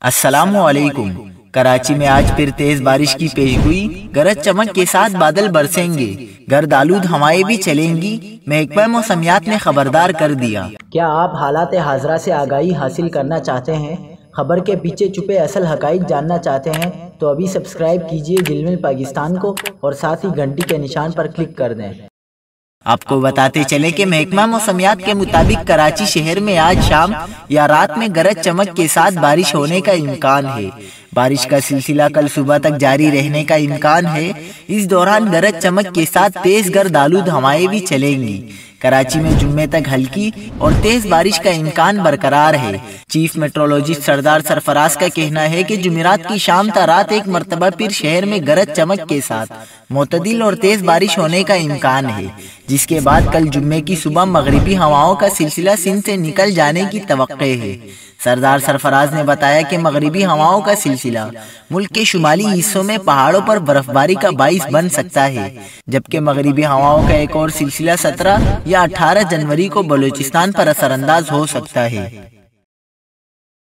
السلام علیکم۔ کراچی میں آج پھر تیز بارش کی پیشگوئی، گرج چمک کے ساتھ بادل برسیں گے، گرد آلود ہوائیں بھی چلیں گی، محکمہ موسمیات نے خبردار کر دیا۔ کیا آپ حالات حاضرہ سے آگاہی حاصل کرنا چاہتے ہیں؟ خبر کے پیچھے چھپے اصل حقائق جاننا چاہتے ہیں تو ابھی سبسکرائب کیجئے جلمل پاکستان کو اور ساتھ ہی گھنٹی کے نشان پر کلک کر دیں۔ آپ کو بتاتے چلے کہ محکمہ موسمیات کے مطابق کراچی شہر میں آج شام یا رات میں گرج چمک کے ساتھ بارش ہونے کا امکان ہے۔ بارش کا سلسلہ کل صبح تک جاری رہنے کا امکان ہے۔ اس دوران گرج چمک کے ساتھ تیز گرد آلود ہوائیں بھی چلیں گی۔ کراچی میں جمعے تک ہلکی اور تیز بارش کا امکان برقرار ہے۔ چیف میٹرولوجسٹ سردار سرفراز کا کہنا ہے کہ جمعرات کی شام تا رات ایک مرتبہ پھر شہر میں گرج چمک کے ساتھ معتدل اور تیز بارش ہونے کا امکان ہے، جس کے بعد کل جمعے کی صبح مغربی ہواؤں کا سلسلہ سندھ سے نکل جانے کی توقع ہے۔ سردار سرفراز نے بتایا کہ مغربی ہواؤں کا سلسلہ ملک کے شمالی حصوں میں پہاڑوں پر برف باری کا باعث بن سکتا ہے، جبکہ مغربی ہواؤں کا ایک اور سلسلہ 17 یا 18 جنوری کو بلوچستان پر اثر انداز ہو سکتا ہے۔